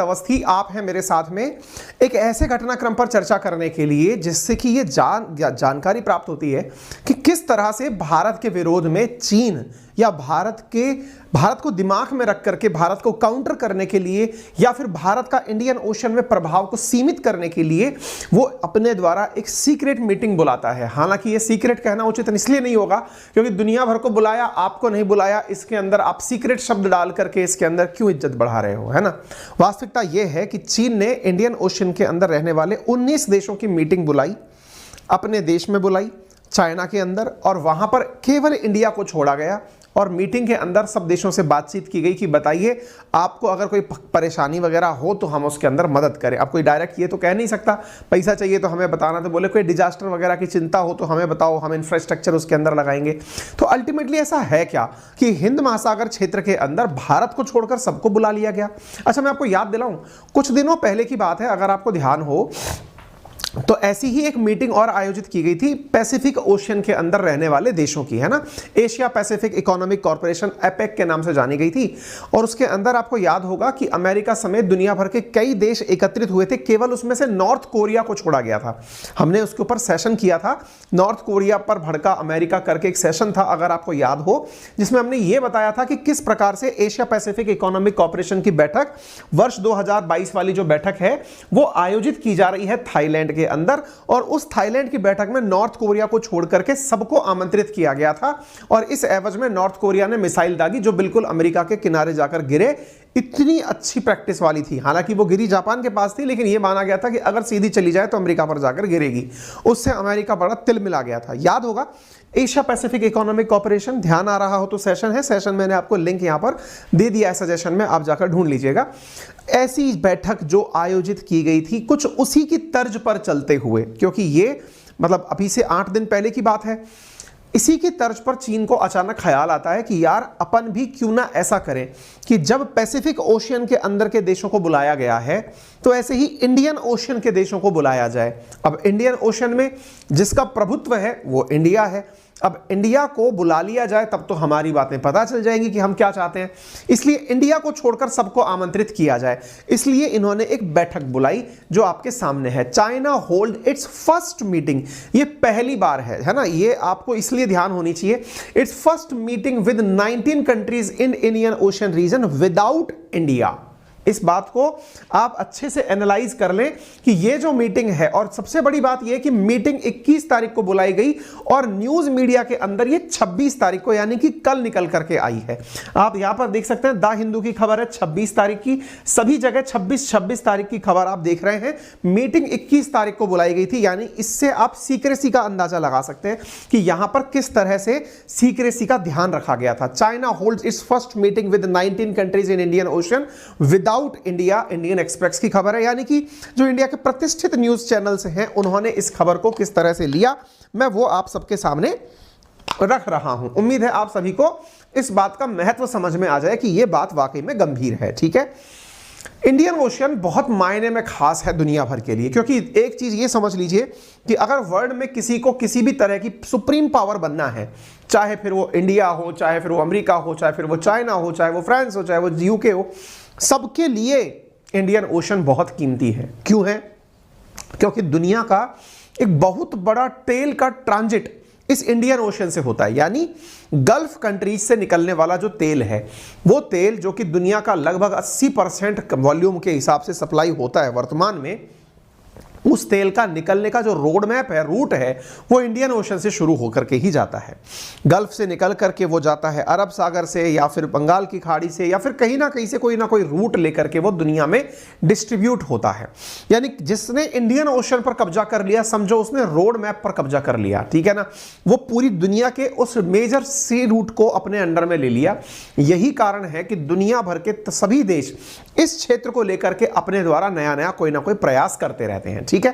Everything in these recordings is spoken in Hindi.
अवस्थी आप हैं मेरे साथ में एक ऐसे घटनाक्रम पर चर्चा करने के लिए जिससे कि ये जानकारी प्राप्त होती है कि किस तरह से भारत के विरोध में चीन या भारत को दिमाग में रख करके भारत को काउंटर करने के लिए या फिर भारत का इंडियन ओशन में प्रभाव को सीमित करने के लिए वो अपने द्वारा एक सीक्रेट मीटिंग बुलाता है। हालांकि ये सीक्रेट कहना उचित इसलिए नहीं होगा क्योंकि दुनिया भर को बुलाया, आपको नहीं बुलाया, इसके अंदर आप सीक्रेट शब्द डाल करके इसके अंदर क्यों इज्जत बढ़ा रहे हो, है ना। वास्तविकता यह है कि चीन ने इंडियन ओशन के अंदर रहने वाले 19 देशों की मीटिंग बुलाई, अपने देश में बुलाई, चाइना के अंदर, और वहां पर केवल इंडिया को छोड़ा गया और मीटिंग के अंदर सब देशों से बातचीत की गई कि बताइए आपको अगर कोई परेशानी वगैरह हो तो हम उसके अंदर मदद करें। अब कोई डायरेक्ट ये तो कह नहीं सकता पैसा चाहिए तो हमें बताना, तो बोले कोई डिजास्टर वगैरह की चिंता हो तो हमें बताओ, हम इंफ्रास्ट्रक्चर उसके अंदर लगाएंगे। तो अल्टीमेटली ऐसा है क्या कि हिंद महासागर क्षेत्र के अंदर भारत को छोड़कर सबको बुला लिया गया। अच्छा, मैं आपको याद दिलाऊं, कुछ दिनों पहले की बात है, अगर आपको ध्यान हो तो ऐसी ही एक मीटिंग और आयोजित की गई थी पैसिफिक ओशियन के अंदर रहने वाले देशों की, है ना। Asia Pacific economic corporation APEC के नाम से जानी गई थी और उसके अंदर आपको याद होगा कि अमेरिका समेत दुनिया भर के कई देश एकत्रित हुए थे, केवल उसमें से नॉर्थ कोरिया को छोड़ा गया था। हमने उसके ऊपर सेशन किया था, नॉर्थ कोरिया पर भड़का अमेरिका करके एक सेशन था अगर आपको याद हो, जिसमें हमने ये बताया था कि किस प्रकार से एशिया पैसिफिक इकोनॉमिक कॉर्पोरेशन की बैठक वर्ष 2022 वाली जो बैठक है वो आयोजित की जा रही है थाईलैंड के अंदर, और उस थाईलैंड की बैठक में नॉर्थ कोरिया को छोड़ करके सबको आमंत्रित किया गया था और इस एवज में नॉर्थ कोरिया ने मिसाइल दागी जो बिल्कुल अमेरिका के किनारे जाकर गिरे। इतनी अच्छी प्रैक्टिस वाली थी, हालांकि वो गिरी जापान के पास थी, लेकिन यह माना गया था कि अगर सीधी चली जाए तो अमेरिका पर जाकर गिरेगी। उससे अमेरिका बड़ा तिल मिला गया था। याद होगा एशिया पैसिफिक इकोनॉमिक कॉर्पोरेशन, ध्यान आ रहा हो तो सेशन है, सेशन मैंने आपको लिंक यहां पर दे दिया है सजेशन में, आप जाकर ढूंढ लीजिएगा। ऐसी बैठक जो आयोजित की गई थी कुछ उसी की तर्ज पर चलते हुए, क्योंकि ये मतलब अभी से 8 दिन पहले की बात है, इसी की तर्ज पर चीन को अचानक ख्याल आता है कि यार अपन भी क्यों ना ऐसा करें कि जब पैसिफिक ओशियन के अंदर के देशों को बुलाया गया है तो ऐसे ही इंडियन ओशियन के देशों को बुलाया जाए। अब इंडियन ओशियन में जिसका प्रभुत्व है वो इंडिया है, अब इंडिया को बुला लिया जाए तब तो हमारी बातें पता चल जाएंगी कि हम क्या चाहते हैं, इसलिए इंडिया को छोड़कर सबको आमंत्रित किया जाए। इसलिए इन्होंने एक बैठक बुलाई जो आपके सामने है, China hold it's first meeting. ये पहली बार है ना, ये आपको इसलिए ध्यान होनी चाहिए। It's first meeting with 19 countries in Indian ocean region without India. इस बात को आप अच्छे से एनालाइज कर लें कि ये जो मीटिंग है, और सबसे बड़ी बात ये कि मीटिंग 21 तारीख को बुलाई गई और न्यूज मीडिया के अंदर ये 26 तारीख को यानी कि कल निकल करके आई है। आप यहां पर देख सकते हैं द हिंदू की खबर है 26 तारीख की, सभी जगह 26 तारीख की खबर आप देख रहे हैं। मीटिंग 21 तारीख को बुलाई गई थी, यानी इससे आप सीक्रेसी का अंदाजा लगा सकते हैं कि यहां पर किस तरह से सीक्रेसी का ध्यान रखा गया था। China holds it's first meeting with 19 countries in Indian ocean without India, Indian express की खबर है, यानी कि जो इंडिया के प्रतिष्ठित न्यूज चैनल्स हैं उन्होंने इस खबर को किस तरह से लिया, मैं वो आप सबके सामने रख रहा हूं। उम्मीद है आप सभी को इस बात का महत्व समझ में आ जाए कि यह बात वाकई में गंभीर है। ठीक है, इंडियन ओशियन बहुत मायने में खास है दुनिया भर के लिए, क्योंकि एक चीज ये समझ लीजिए कि अगर वर्ल्ड में किसी को किसी भी तरह की सुप्रीम पावर बनना है, चाहे फिर वो इंडिया हो, चाहे फिर वो अमेरिका हो, चाहे फिर वो चाइना हो, चाहे वो फ्रांस हो, चाहे वो यूके हो, सबके लिए इंडियन ओशन बहुत कीमती है। क्यों है? क्योंकि दुनिया का एक बहुत बड़ा तेल का ट्रांजिट इस इंडियन ओशन से होता है, यानी गल्फ कंट्रीज से निकलने वाला जो तेल है, वो तेल जो कि दुनिया का लगभग 80% वॉल्यूम के हिसाब से सप्लाई होता है वर्तमान में, उस तेल का निकलने का जो रोड मैप है, रूट है, वो इंडियन ओशन से शुरू होकर के ही जाता है। गल्फ से निकल करके वो जाता है अरब सागर से या फिर बंगाल की खाड़ी से या फिर कहीं ना कहीं से कोई ना कोई रूट लेकर के वो दुनिया में डिस्ट्रीब्यूट होता है। यानी जिसने इंडियन ओशन पर कब्जा कर लिया, समझो उसने रोड मैप पर कब्जा कर लिया, ठीक है ना, वो पूरी दुनिया के उस मेजर सी रूट को अपने अंडर में ले लिया। यही कारण है कि दुनिया भर के सभी देश इस क्षेत्र को लेकर के अपने द्वारा नया नया कोई ना कोई प्रयास करते रहते हैं। ठीक है,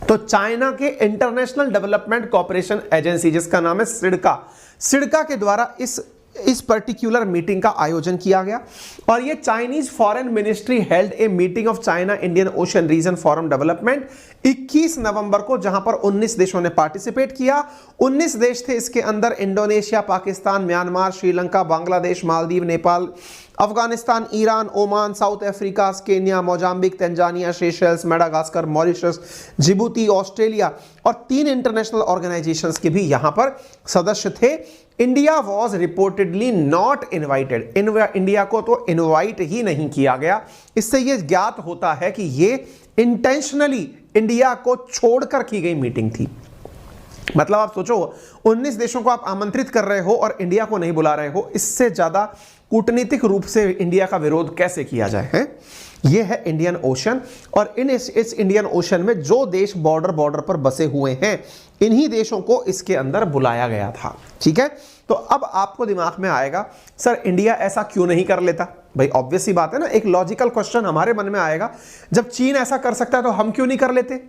तो चाइना के इंटरनेशनल डेवलपमेंट कॉर्पोरेशन एजेंसी जिसका नाम है सिडका के द्वारा इस इस पर्टिकुलर मीटिंग का आयोजन किया गया और ये Chinese foreign ministry held a meeting of China Indian ocean region forum development 21 नवंबर को, जहां पर 19 देशों ने पार्टिसिपेट किया। 19 देश थे इसके अंदर, Indonesia, Pakistan, Myanmar, Sri Lanka, Bangladesh, Maldives, Nepal, Afghanistan, Iran, Oman, south Africa, Kenya, Mozambique, Tanzania, Seychelles, Madagascar, Mauritius, Djibouti, Australia और 3 इंटरनेशनल ऑर्गेनाइजेशंस के भी यहां पर सदस्य थे। India was reportedly not invited, India को तो इन्वाइट ही नहीं किया गया। इससे यह ज्ञात होता है कि यह इंटेंशनली इंडिया को छोड़कर की गई मीटिंग थी। मतलब आप सोचो, 19 देशों को आप आमंत्रित कर रहे हो और इंडिया को नहीं बुला रहे हो, इससे ज्यादा कूटनीतिक रूप से इंडिया का विरोध कैसे किया जाए है? यह है इंडियन ओशन और इस इंडियन ओशन में जो देश बॉर्डर पर बसे हुए हैं, इन्हीं देशों को इसके अंदर बुलाया गया था। ठीक है, तो अब आपको दिमाग में आएगा, सर इंडिया ऐसा क्यों नहीं कर लेता? भाई ऑब्वियस सी बात है ना, एक लॉजिकल क्वेश्चन हमारे मन में आएगा, जब चीन ऐसा कर सकता है तो हम क्यों नहीं कर लेते?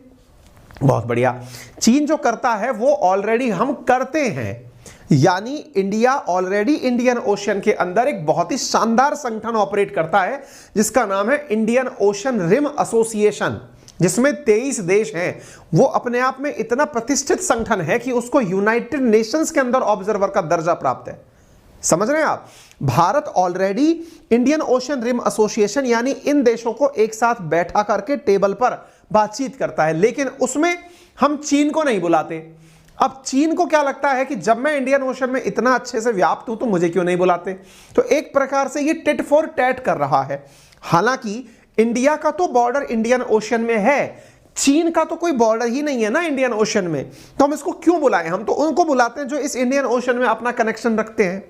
बहुत बढ़िया, चीन जो करता है वो ऑलरेडी हम करते हैं। यानी इंडिया ऑलरेडी इंडियन ओशन के अंदर एक बहुत ही शानदार संगठन ऑपरेट करता है जिसका नाम है इंडियन ओशन रिम एसोसिएशन, जिसमें 23 देश हैं। वो अपने आप में इतना प्रतिष्ठित संगठन है कि उसको यूनाइटेड नेशंस के अंदर ऑब्जर्वर का दर्जा प्राप्त है। समझ रहे हैं आप? भारत already Indian ocean rim association यानी इन देशों को एक साथ बैठा करके टेबल पर बातचीत करता है, लेकिन उसमें हम चीन को नहीं बुलाते। अब चीन को क्या लगता है कि जब मैं इंडियन ओशन में इतना अच्छे से व्याप्त हूं तो मुझे क्यों नहीं बुलाते? तो एक प्रकार से ये टिट फॉर टैट कर रहा है। हालांकि इंडिया का तो बॉर्डर इंडियन ओशन में है, चीन का तो कोई बॉर्डर ही नहीं है ना इंडियन ओशन में, तो हम इसको क्यों बुलाएं? हम तो उनको बुलाते हैं जो इस इंडियन ओशन में अपना कनेक्शन रखते हैं।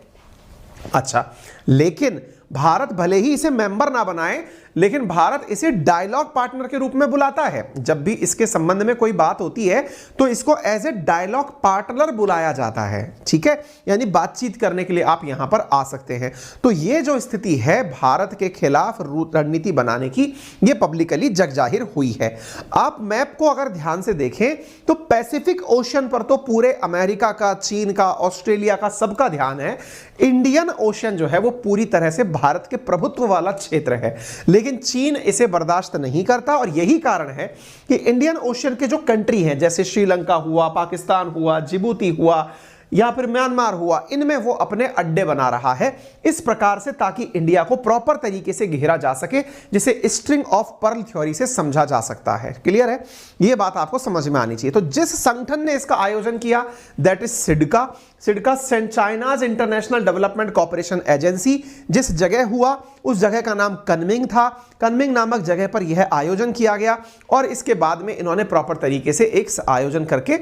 अच्छा, लेकिन भारत भले ही इसे मेंबर ना बनाए, लेकिन भारत इसे डायलॉग पार्टनर के रूप में बुलाता है। जब भी इसके संबंध में कोई बात होती है तो इसको एज ए डायलॉग पार्टनर बुलाया जाता है। ठीक है, यानी बातचीत करने के लिए आप यहां पर आ सकते हैं। तो ये जो स्थिति है भारत के खिलाफ रणनीति बनाने की, ये पब्लिकली जग जाहिर हुई है। आप मैप को अगर ध्यान से देखें तो पैसिफिक ओशन पर तो पूरे अमेरिका का, चीन का, ऑस्ट्रेलिया का सबका ध्यान है। इंडियन ओशन जो है वो पूरी तरह से भारत के प्रभुत्व वाला क्षेत्र है, लेकिन चीन इसे बर्दाश्त नहीं करता और यही कारण है कि इंडियन ओशन के जो कंट्री हैं, जैसे श्रीलंका हुआ, पाकिस्तान हुआ, जिबूती हुआ या फिर म्यांमार हुआ, इनमें वो अपने अड्डे बना रहा है इस प्रकार से, ताकि इंडिया को प्रॉपर तरीके से घेरा जा सके, जिसे स्ट्रिंग ऑफ पर्ल थ्योरी से समझा जा सकता है। क्लियर है? ये बात आपको समझ में आनी चाहिए। तो जिस संगठन ने इसका आयोजन किया, that is CIDCA, China's international development corporation agency. जिस जगह हुआ उस जगह का नाम कनमिंग था। कनमिंग नामक जगह पर यह आयोजन किया गया और इसके बाद में इन्होंने प्रॉपर तरीके से एक आयोजन करके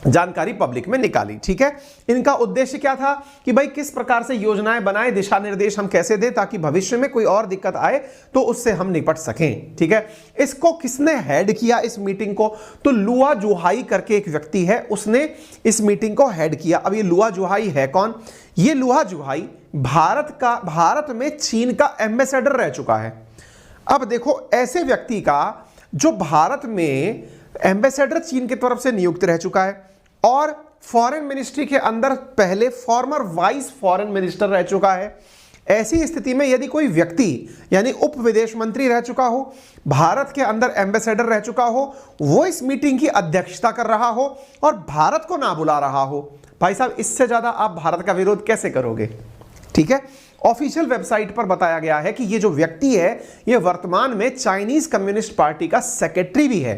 जानकारी पब्लिक में निकाली। ठीक है, इनका उद्देश्य क्या था कि भाई किस प्रकार से योजनाएं बनाए, दिशा निर्देश हम कैसे दें ताकि भविष्य में कोई और दिक्कत आए तो उससे हम निपट सकें। ठीक है, इसको किसने हेड किया इस मीटिंग को? तो लुआ जुहाई करके एक व्यक्ति है, उसने इस मीटिंग को हेड किया। अब ये लुआ जुहाई है कौन? ये लुआ जुहाई भारत में चीन का एम्बेसडर रह चुका है। अब देखो, ऐसे व्यक्ति का जो भारत में एम्बेसडर चीन की तरफ से नियुक्त रह चुका है और फॉरेन मिनिस्ट्री के अंदर पहले फॉर्मर वाइस फॉरेन मिनिस्टर रह चुका है। ऐसी स्थिति में यदि कोई व्यक्ति यानी उप विदेश मंत्री रह चुका हो, भारत के अंदर एम्बेसडर रह चुका हो, वो इस मीटिंग की अध्यक्षता कर रहा हो और भारत को ना बुला रहा हो, भाई साहब इससे ज्यादा आप भारत का विरोध कैसे करोगे? ठीक है, ऑफिशियल वेबसाइट पर बताया गया है कि ये जो व्यक्ति है ये वर्तमान में चाइनीज कम्युनिस्ट पार्टी का सेक्रेटरी भी है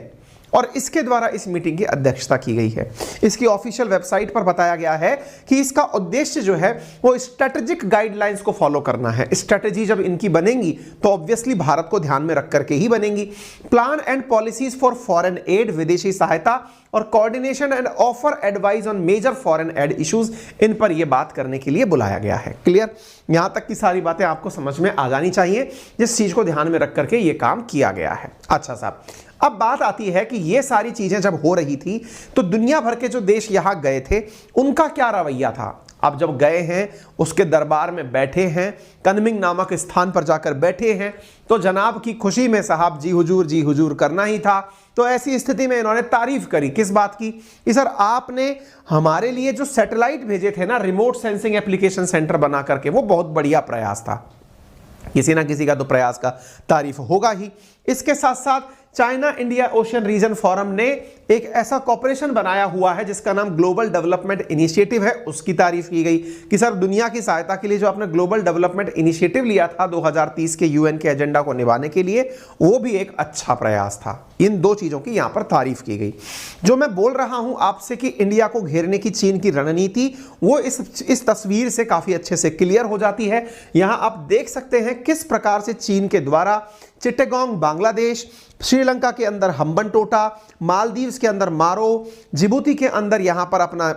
और इसके द्वारा इस मीटिंग की अध्यक्षता की गई है। इसकी ऑफिशियल वेबसाइट पर बताया गया है कि इसका उद्देश्य जो है वो स्ट्रेटेजिक गाइडलाइंस को फॉलो करना है। स्ट्रेटेजी जब इनकी बनेंगी तो ऑब्वियसली भारत को ध्यान में रख करके ही बनेंगी। Plan and policies for foreign aid, विदेशी सहायता और coordination and offer advice on major foreign aid issues, इन पर यह बात करने के लिए बुलाया गया है। क्लियर? यहां तक की सारी बातें आपको समझ में आ जानी चाहिए जिस चीज को ध्यान में रख करके यह काम किया गया है। अच्छा साहब, अब बात आती है कि ये सारी चीजें जब हो रही थी तो दुनिया भर के जो देश यहां गए थे उनका क्या रवैया था? आप जब गए हैं, उसके दरबार में बैठे हैं, कनमिंग नामक स्थान पर जाकर बैठे हैं, तो जनाब की खुशी में साहब जी हुजूर करना ही था। तो ऐसी स्थिति में इन्होंने तारीफ करी किस बात की कि सर आपने हमारे लिए जो सैटेलाइट भेजे थे ना, रिमोट सेंसिंग एप्लीकेशन सेंटर बना करके, वो बहुत बढ़िया प्रयास था। किसी ना किसी का तो प्रयास का तारीफ होगा ही। इसके साथ साथ China India ocean region forum ने एक ऐसा कॉर्पोरेशन बनाया हुआ है जिसका नाम ग्लोबल डेवलपमेंट इनिशिएटिव है, उसकी तारीफ की गई कि सर दुनिया की सहायता के लिए जो आपने ग्लोबल डेवलपमेंट इनिशिएटिव लिया था 2030 के यूएन के एजेंडा को निभाने के लिए, वो भी एक अच्छा प्रयास था। इन दो चीजों की यहां पर तारीफ की गई। जो मैं बोल रहा हूं आपसे कि इंडिया को घेरने की चीन की रणनीति, वो इस तस्वीर से काफी अच्छे से क्लियर हो जाती है। यहां आप देख सकते हैं किस प्रकार से चीन के द्वारा चिट्टागोंग बांग्लादेश, श्रीलंका के अंदर हम्बनटोटा, मालदीव्स के अंदर मारो, जिबूती के अंदर यहां पर अपना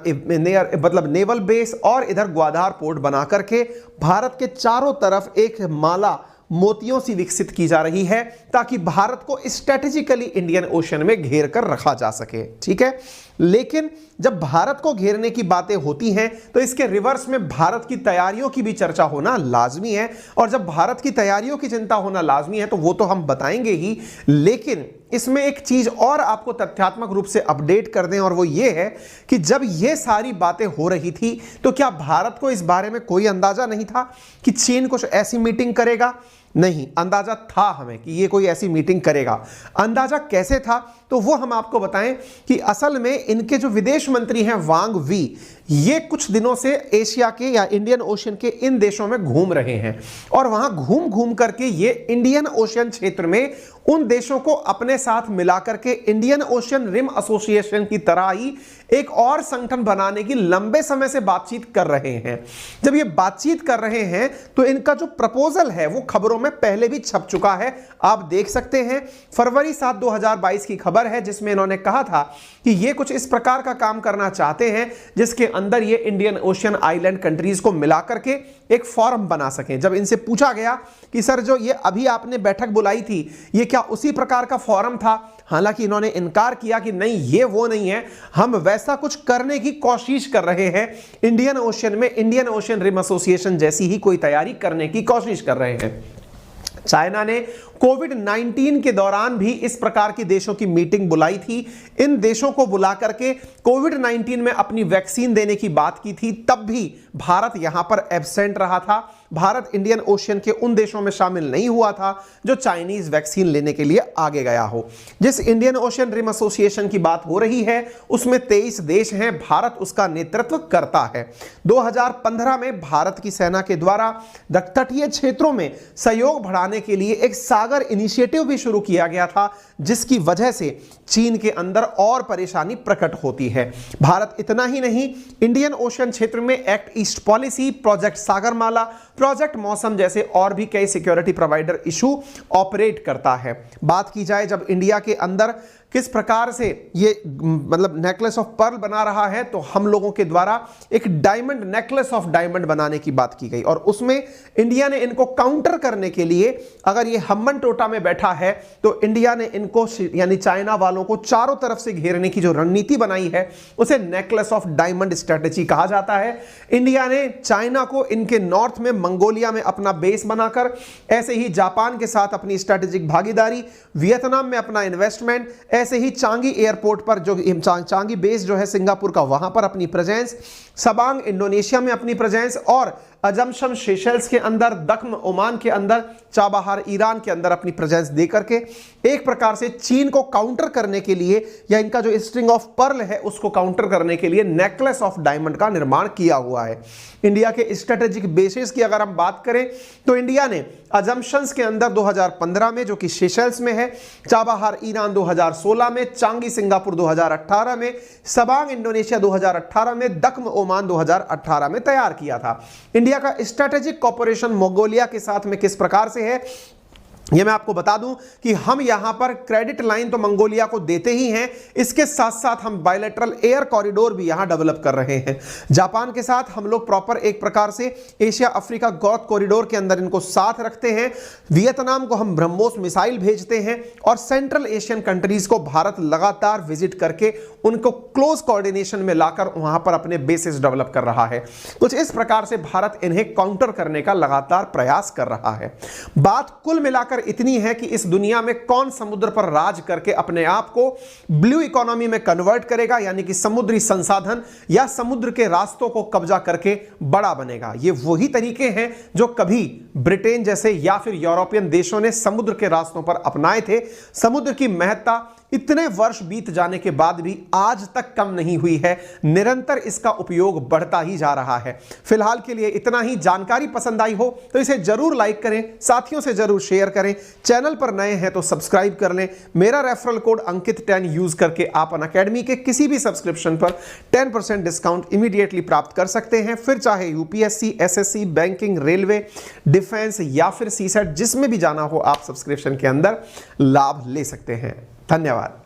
मतलब नेवल बेस और इधर ग्वादर पोर्ट बना करके भारत के चारों तरफ एक माला मोतियों सी विकसित की जा रही है ताकि भारत को स्ट्रेटेजिकली इंडियन ओशन में घेर कर रखा जा सके। ठीक है, लेकिन जब भारत को घेरने की बातें होती हैं तो इसके रिवर्स में भारत की तैयारियों की भी चर्चा होना लाजमी है। और जब भारत की तैयारियों की चिंता होना लाजमी है तो वो तो हम बताएंगे ही, लेकिन इसमें एक चीज और आपको तथ्यात्मक रूप से अपडेट कर दें, और वो ये है कि जब ये सारी बातें हो रही थी तो क्या भारत को इस बारे में कोई अंदाजा नहीं था कि चीन कुछ ऐसी मीटिंग करेगा? नहीं, अंदाजा था हमें कि ये कोई ऐसी मीटिंग करेगा। अंदाजा कैसे था तो वो हम आपको बताएं कि असल में इनके जो विदेश मंत्री हैं वांग वी, ये कुछ दिनों से एशिया के या इंडियन ओशन के इन देशों में घूम रहे हैं और वहां घूम घूम करके ये इंडियन ओशन क्षेत्र में उन देशों को अपने साथ मिलाकर के इंडियन ओशन रिम एसोसिएशन की तरह ही एक और संगठन बनाने की लंबे समय से बातचीत कर रहे हैं। जब ये बातचीत कर रहे हैं तो इनका जो प्रपोजल है वो खबरों में पहले भी छप चुका है। आप देख सकते हैं फरवरी 7, 2022 की खबर है जिसमें इन्होंने कहा था कि ये कुछ इस प्रकार का काम करना चाहते हैं जिसके अंदर ये इंडियन ओशन आइलैंड कंट्रीज को मिला करके एक फोरम बना सकें। जब इनसे पूछा गया कि सर जो ये अभी आपने बैठक बुलाई थी ये क्या उसी प्रकार का फोरम था, हालांकि इन्होंने इनकार किया कि नहीं ये वो नहीं है, हम वैसा कुछ करने की कोशिश कर रहे हैं। इंडियन ओशन में इंडियन ओशन रिम एसोसिएशन जैसी ही कोई तैयारी करने की कोशिश कर रहे हैं। चाइना ने कोविड-19 के दौरान भी इस प्रकार के देशों की मीटिंग बुलाई थी। इन देशों को बुला करके कोविड-19 में अपनी वैक्सीन देने की बात की थी, तब भी भारत यहां पर एब्सेंट रहा था। भारत इंडियन ओशन के उन देशों में शामिल नहीं हुआ था जो चाइनीज वैक्सीन लेने के लिए आगे गया हो। जिस इंडियन ओशन रिम एसोसिएशन की बात हो रही है उसमें 23 देश हैं, भारत उसका नेतृत्व करता है। 2015 में भारत की सेना के द्वारा तटीय क्षेत्रों में सहयोग बढ़ाने के लिए एक सागर इनिशिएटिव भी शुरू किया गया था, जिसकी वजह से चीन के अंदर और परेशानी प्रकट होती है। भारत इतना ही नहीं, इंडियन ओशन क्षेत्र में act east policy, project Sagarmala, project मौसम जैसे और भी कई सिक्योरिटी प्रोवाइडर इशू ऑपरेट करता है। बात की जाए जब इंडिया के अंदर किस प्रकार से ये मतलब नेकलेस ऑफ पर्ल बना रहा है, तो हम लोगों के द्वारा एक डायमंड नेकलेस ऑफ डायमंड बनाने की बात की गई और उसमें इंडिया ने इनको काउंटर करने के लिए, अगर ये हम्बनटोटा में बैठा है तो इंडिया ने इनको यानी चाइना वालों को चारों तरफ से घेरने की जो रणनीति बनाई है उसे नेकलेस ऑफ डायमंड स्ट्रेटेजी कहा जाता है। इंडिया ने चाइना को इनके नॉर्थ में मंगोलिया में अपना बेस बनाकर, ऐसे ही जापान के साथ अपनी स्ट्रेटेजिक भागीदारी, वियतनाम में अपना इन्वेस्टमेंट, ऐसे ही चांगी एयरपोर्ट पर जो चांगी बेस जो है सिंगापुर का, वहां पर अपनी प्रेजेंस, सबांग इंडोनेशिया में अपनी प्रेजेंस और अजमशम सेशेल्स के अंदर, दख्म ओमान के अंदर, चाबहार ईरान के अंदर अपनी प्रेजेंस दे करके एक प्रकार से चीन को काउंटर करने के लिए या इनका जो स्ट्रिंग ऑफ पर्ल है उसको काउंटर करने के लिए नेकलेस ऑफ डायमंड का निर्माण किया हुआ है। इंडिया के स्ट्रेटेजिक बेसिस की अगर हम बात करें तो इंडिया ने अजम्पशंस के अंदर 2015 में जो कि सेशेल्स में है, चाबहार ईरान 2016 में, चांगी सिंगापुर 2018 में, सबांग इंडोनेशिया 2018 में, दख्म ओमान 2018 में तैयार किया था। इंडिया का स्ट्रेटेजिक कॉर्पोरेशन मंगोलिया के साथ में किस प्रकार से है, ये मैं आपको बता दूं कि हम यहां पर क्रेडिट लाइन तो मंगोलिया को देते ही हैं, इसके साथ साथ हम बायलैटरल एयर कॉरिडोर भी यहां डेवलप कर रहे हैं। जापान के साथ हम लोग प्रॉपर एक प्रकार से एशिया अफ्रीका ग्रोथ कॉरिडोर के अंदर इनको साथ रखते हैं। वियतनाम को हम ब्रह्मोस मिसाइल भेजते हैं और सेंट्रल एशियन कंट्रीज को भारत लगातार विजिट करके उनको क्लोज कोऑर्डिनेशन में लाकर वहां पर अपने बेसिस डेवलप कर रहा है। कुछ इस प्रकार से भारत इन्हें काउंटर करने का लगातार प्रयास कर रहा है। बात कुल मिलाकर इतनी है कि इस दुनिया में कौन समुद्र पर राज करके अपने आप को ब्लू इकोनॉमी में कन्वर्ट करेगा, यानी कि समुद्री संसाधन या समुद्र के रास्तों को कब्जा करके बड़ा बनेगा। ये वही तरीके हैं जो कभी ब्रिटेन जैसे या फिर यूरोपियन देशों ने समुद्र के रास्तों पर अपनाए थे। समुद्र की महत्ता इतने वर्ष बीत जाने के बाद भी आज तक कम नहीं हुई है, निरंतर इसका उपयोग बढ़ता ही जा रहा है। फिलहाल के लिए इतना ही। जानकारी पसंद आई हो तो इसे जरूर लाइक करें, साथियों से जरूर शेयर करें। चैनल पर नए हैं तो सब्सक्राइब कर लें। मेरा रेफरल कोड अंकित 10 यूज करके आप अनअकैडमी के किसी भी सब्सक्रिप्शन पर 10% डिस्काउंट इमीडिएटली प्राप्त कर सकते हैं। फिर चाहे UPSC, SSC, banking, railway, defence या फिर सीसेट, जिसमें भी जाना हो आप सब्सक्रिप्शन के अंदर लाभ ले सकते हैं। धन्यवाद।